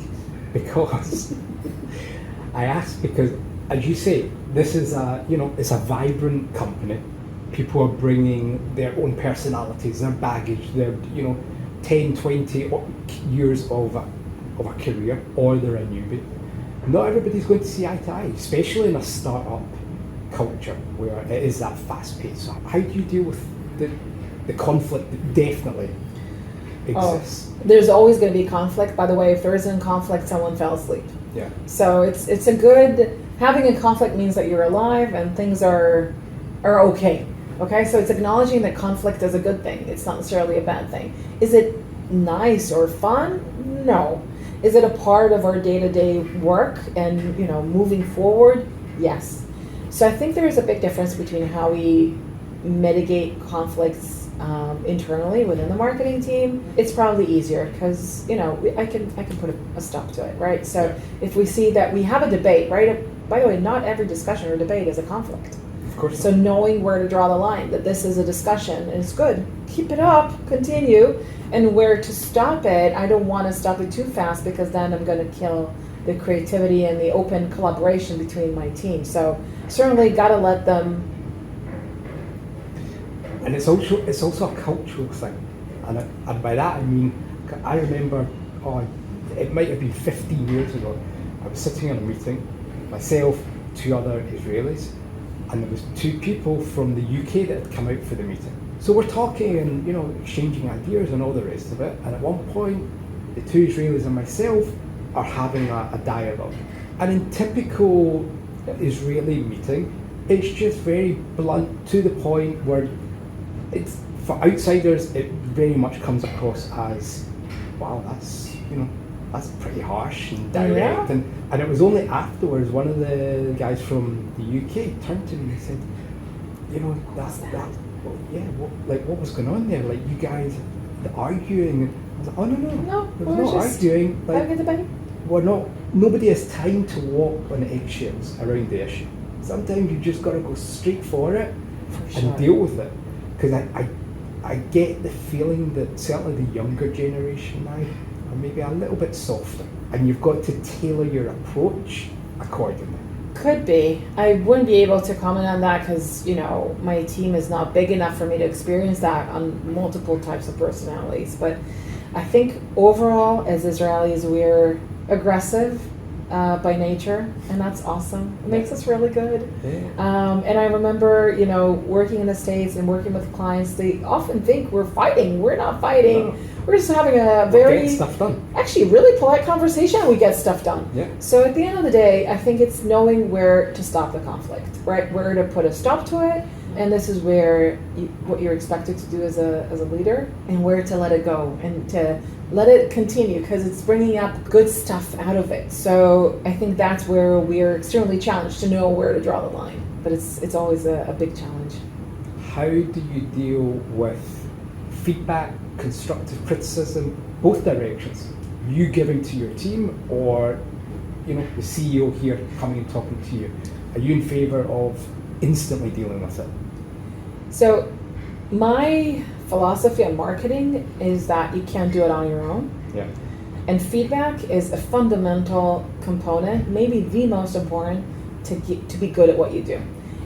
because as you say, this is it's a vibrant company. People are bringing their own personalities, their baggage, their 10, 20 years of a career, or they're a newbie. Not everybody's going to see eye to eye, especially in a startup culture where it is that fast pace. So how do you deal with the conflict that definitely exists? There's always going to be conflict. By the way, if there isn't conflict, someone fell asleep. Yeah. So it's a good, having a conflict means that you're alive and things are okay. Okay, so it's acknowledging that conflict is a good thing. It's not necessarily a bad thing. Is it nice or fun? No. Is it a part of our day-to-day work and moving forward? Yes. So I think there is a big difference between how we mitigate conflicts internally within the marketing team. It's probably easier because I can put a stop to it, right? So if we see that we have a debate, right? By the way, not every discussion or debate is a conflict. Of course. So knowing where to draw the line, that this is a discussion and it's good, keep it up, continue, and where to stop it. I don't want to stop it too fast because then I'm going to kill the creativity and the open collaboration between my team. So certainly got to let them. And it's also a cultural thing, and by that I mean, I remember, it might have been 15 years ago, I was sitting in a meeting, myself, 2 other Israelis, and there was 2 people from the UK that had come out for the meeting. So we're talking and exchanging ideas and all the rest of it, and at one point, the 2 Israelis and myself are having a dialogue. And in typical Israeli meeting, it's just very blunt, to the point where it's, for outsiders, it very much comes across as, wow, that's pretty harsh and direct. Yeah. And it was only afterwards one of the guys from the UK turned to me and said, what was going on there? Like, you guys arguing? I was like, oh no, there was no arguing. Like, nobody has time to walk on eggshells around the issue. Sometimes you just got to go straight for it and deal with it. Because I get the feeling that certainly the younger generation now are maybe a little bit softer, and you've got to tailor your approach accordingly. Could be. I wouldn't be able to comment on that because, my team is not big enough for me to experience that on multiple types of personalities. But I think overall, as Israelis, we're aggressive by nature, and that's awesome. It makes us really good. Yeah. And I remember, working in the States and working with clients, they often think we're fighting. We're not fighting. No. We're just having a very, stuff done. Actually, really polite conversation, and we get stuff done. Yeah. So at the end of the day, I think it's knowing where to stop the conflict, right? Where to put a stop to it, and this is where what you're expected to do as a leader, and where to let it go and to let it continue, because it's bringing up good stuff out of it. So I think that's where we're extremely challenged to know where to draw the line. But it's always a big challenge. How do you deal with feedback, constructive criticism, both directions? You giving to your team, or the CEO here coming and talking to you? Are you in favor of instantly dealing with it? So my philosophy on marketing is that you can't do it on your own. Yeah. And feedback is a fundamental component, maybe the most important, to be good at what you do.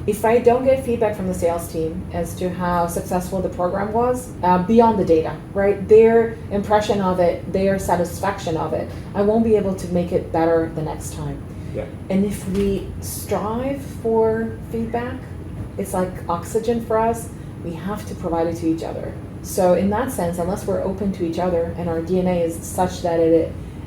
If I don't get feedback from the sales team as to how successful the program was, beyond the data, right? Their impression of it, their satisfaction of it, I won't be able to make it better the next time. Yeah. And if we strive for feedback, it's like oxygen for us. We have to provide it to each other. So in that sense, unless we're open to each other and our DNA is such that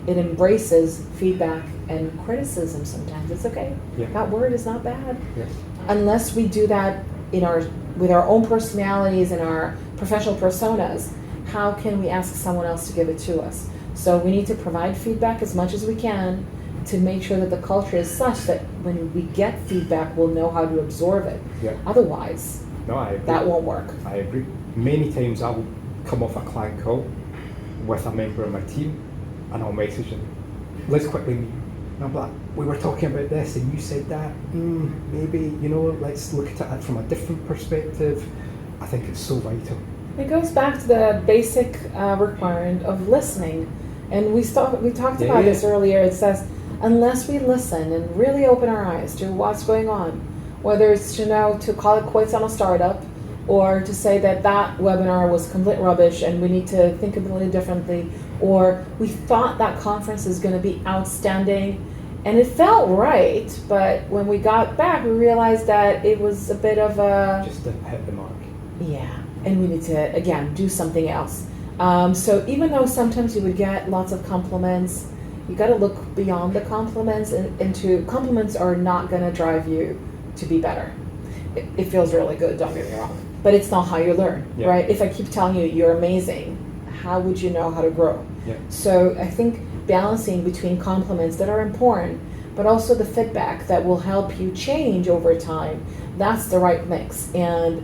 it embraces feedback and criticism sometimes. It's okay. Yeah. That word is not bad. Yes. Unless we do that with our own personalities and our professional personas, how can we ask someone else to give it to us? So we need to provide feedback as much as we can to make sure that the culture is such that when we get feedback, we'll know how to absorb it. Yeah. Otherwise, No, I agree. that won't work. I agree. Many times I will come off a client call with a member of my team and I'll message them, let's quickly meet. And I'm like, we were talking about this and you said that, maybe, let's look at it from a different perspective. I think it's so vital. It goes back to the basic requirement of listening. And we talked about this earlier. It says, unless we listen and really open our eyes to what's going on, whether it's to call it quits on a startup, or to say that webinar was complete rubbish and we need to think completely differently, or we thought that conference is going to be outstanding and it felt right, but when we got back we realized that it was a bit of a... Just didn't hit the mark. Yeah, and we need to, again, do something else. So even though sometimes you would get lots of compliments, you got to look beyond the compliments into compliments are not going to drive you to be better. It feels really good, don't get me wrong, but it's not how you learn, right? If I keep telling you you're amazing, how would you know how to grow? Yeah. So I think balancing between compliments that are important, but also the feedback that will help you change over time, that's the right mix. And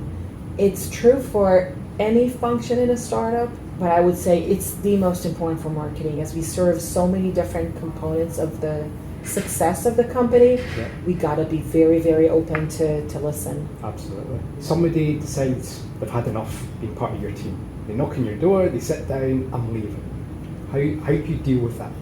it's true for any function in a startup, but I would say it's the most important for marketing, as we serve so many different components of the success of the company. Yeah. We got to be very, very open to listen. Absolutely. Somebody decides they've had enough being part of your team. They knock on your door, they sit down, I'm leaving. How do you deal with that?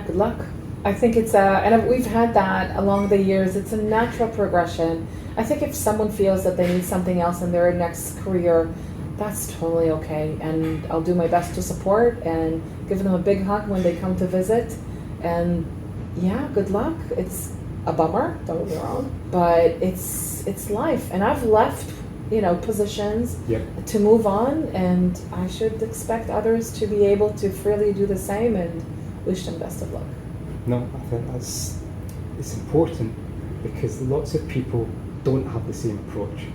Good luck. I think it's and we've had that along the years. It's a natural progression. I think if someone feels that they need something else in their next career, that's totally okay. And I'll do my best to support and give them a big hug when they come to visit. And yeah, good luck. It's a bummer, don't get me wrong, but it's life. And I've left, positions to move on, and I should expect others to be able to freely do the same, and wish them best of luck. No, I think it's important, because lots of people don't have the same approach.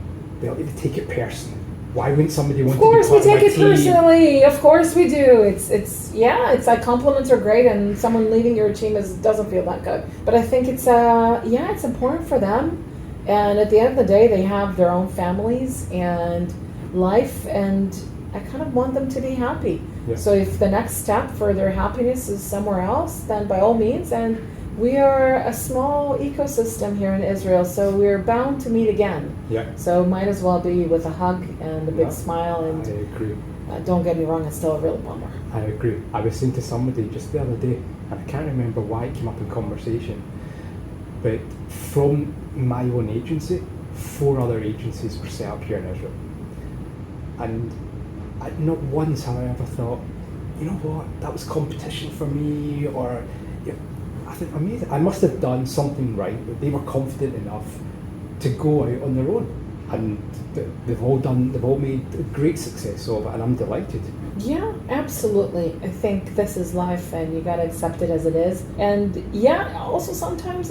They'll either take it personally. Why wouldn't somebody want to be part of my team? Of course we take it personally. Of course we do. It's like compliments are great, and someone leaving your team doesn't feel that good. But I think it's important for them. And at the end of the day, they have their own families and life, and I kind of want them to be happy. Yeah. So if the next step for their happiness is somewhere else, then by all means. And we are a small ecosystem here in Israel, so we're bound to meet again. Yeah. So might as well be with a hug and a big smile. And I agree. Don't get me wrong, it's still a real bummer. I agree. I was saying to somebody just the other day, and I can't remember why it came up in conversation, but from my own agency, 4 other agencies were set up here in Israel. And not once have I ever thought, you know what, that was competition for me, or I think amazing. I must have done something right, that they were confident enough to go out on their own. And they've all made great success of it, and I'm delighted. Yeah, absolutely. I think this is life, and you got to accept it as it is. And yeah, also sometimes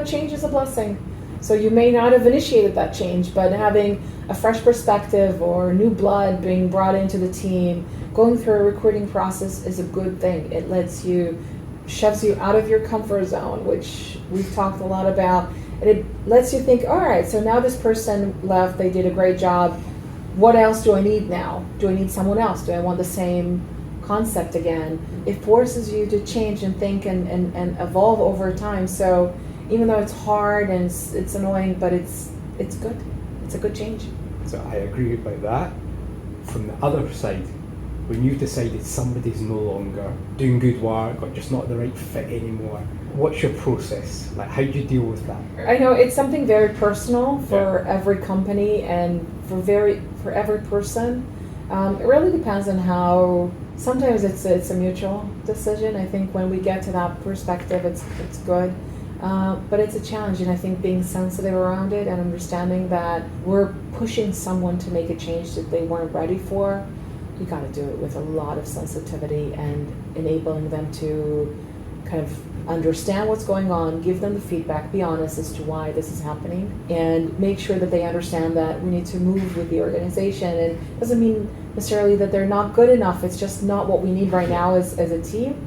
change is a blessing. So you may not have initiated that change, but having a fresh perspective or new blood being brought into the team, going through a recruiting process is a good thing. It shoves you out of your comfort zone, which we've talked a lot about. And it lets you think, all right, so now this person left, they did a great job. What else do I need now? Do I need someone else? Do I want the same concept again? It forces you to change and think and evolve over time. So even though it's hard and it's annoying, but it's good. It's a good change. So I agree about that. From the other side, when you've decided somebody's no longer doing good work or just not the right fit anymore, what's your process? Like, how do you deal with that? I know it's something very personal for every company and for every person. It really depends on how. Sometimes it's a mutual decision. I think when we get to that perspective, it's good. But it's a challenge, and I think being sensitive around it and understanding that we're pushing someone to make a change that they weren't ready for, you got to do it with a lot of sensitivity and enabling them to kind of understand what's going on, give them the feedback, be honest as to why this is happening, and make sure that they understand that we need to move with the organization. And it doesn't mean necessarily that they're not good enough, it's just not what we need right now as a team.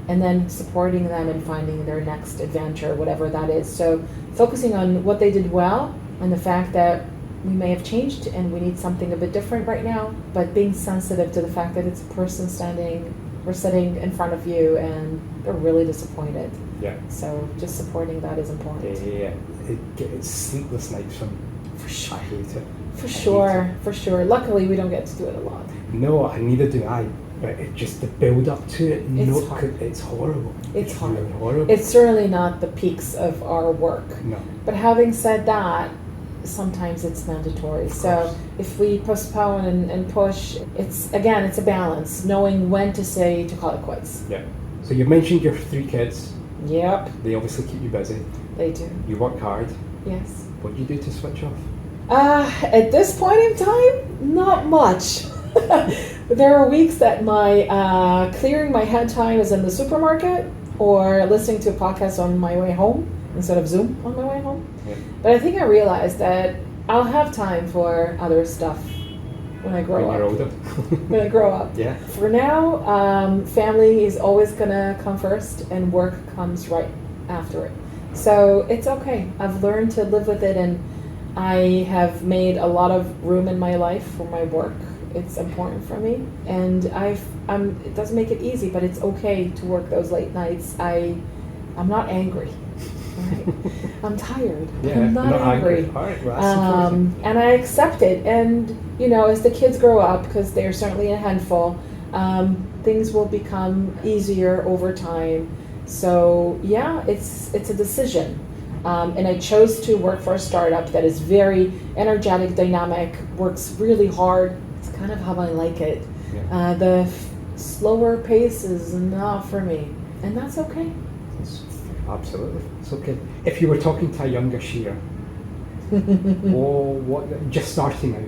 And then supporting them in finding their next adventure, whatever that is. So focusing on what they did well and the fact that we may have changed and we need something a bit different right now, but being sensitive to the fact that it's a person sitting in front of you and they're really disappointed. Yeah. So just supporting that is important. Yeah. It's sleepless nights for me. For sure. I hate it. For sure. Luckily, we don't get to do it a lot. No, neither do I. But it just the build up to it. It's hard. It's horrible. It's hard. really horrible. It's certainly not the peaks of our work. No. But having said that, sometimes it's mandatory. So if we postpone and push, it's a balance, knowing when to say to call it quits. Yeah. So you mentioned your 3 kids. Yep, They obviously keep you busy. they do. You work hard. Yes. What do you do to switch off? At this point in time, not much. There are weeks that my clearing my head time is in the supermarket or listening to a podcast on my way home instead of Zoom on my way home. Yeah. But I think I realized that I'll have time for other stuff when I grow When you're up. older. When I grow up. Yeah. For now, family is always gonna come first and work comes right after it. So it's okay. I've learned to live with it, and I have made a lot of room in my life for my work. It's important for me, and it doesn't make it easy, but it's okay to work those late nights. I'm not angry. Right? I'm tired. Yeah, I'm not angry. All right, well, that's important. And I accept it. And as the kids grow up, because they're certainly a handful, things will become easier over time. So yeah, it's a decision. And I chose to work for a startup that is very energetic, dynamic, works really hard. It's kind of how I like it. Yeah. The slower pace is not for me, and that's okay. Absolutely, it's okay. If you were talking to a younger Shira, just starting out,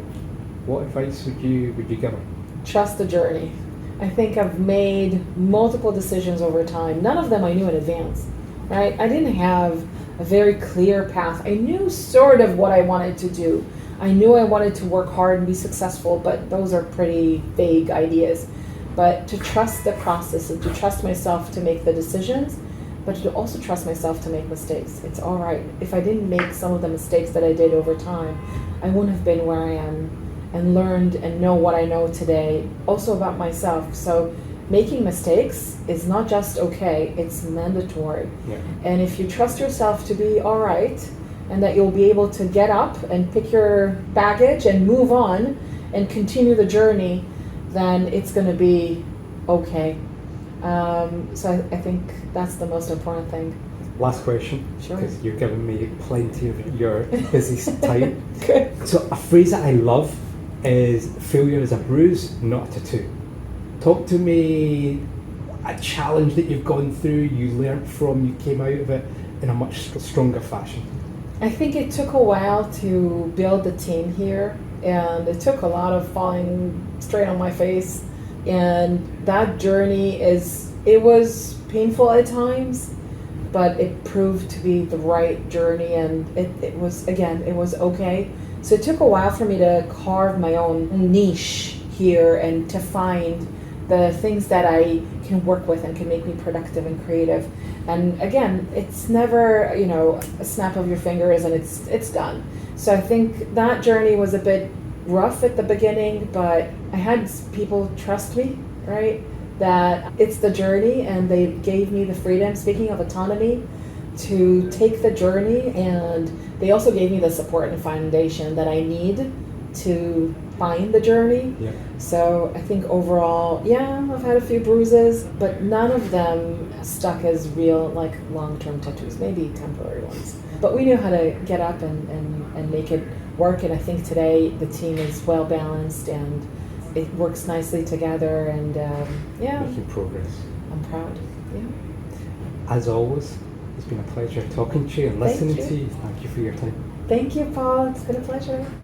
what advice would you give her? Trust the journey. I think I've made multiple decisions over time. None of them I knew in advance, right? I didn't have a very clear path. I knew sort of what I wanted to do. I knew I wanted to work hard and be successful, but those are pretty vague ideas. But to trust the process and to trust myself to make the decisions, but to also trust myself to make mistakes. It's all right. If I didn't make some of the mistakes that I did over time, I wouldn't have been where I am and learned and know what I know today, also about myself. So making mistakes is not just okay, it's mandatory. Yeah. And if you trust yourself to be all right, and that you'll be able to get up and pick your baggage and move on and continue the journey, then it's going to be okay. So I think that's the most important thing. Last question, Sure. because you're giving me plenty of your busy time. Good. So a phrase that I love is failure is a bruise, not a tattoo. Talk to me a challenge that you've gone through, you learnt from, you came out of it in a much stronger fashion. I think it took a while to build the team here, and it took a lot of falling straight on my face. And that journey was painful at times, but it proved to be the right journey, and it was okay. So it took a while for me to carve my own niche here and to find the things that I can work with and can make me productive and creative. And again, it's never, a snap of your fingers and it's done. So I think that journey was a bit rough at the beginning, but I had people trust me, right? That it's the journey, and they gave me the freedom, speaking of autonomy, to take the journey, and they also gave me the support and foundation that I need to find the journey. Yeah. So I think overall, I've had a few bruises, but none of them stuck as real, like long-term tattoos, maybe temporary ones. But we knew how to get up and make it work, and I think today the team is well balanced and it works nicely together, and Making progress. I'm proud. Yeah. As always, it's been a pleasure talking to you and Thank listening you. to you. Thank you for your time. Thank you, Paul. It's been a pleasure.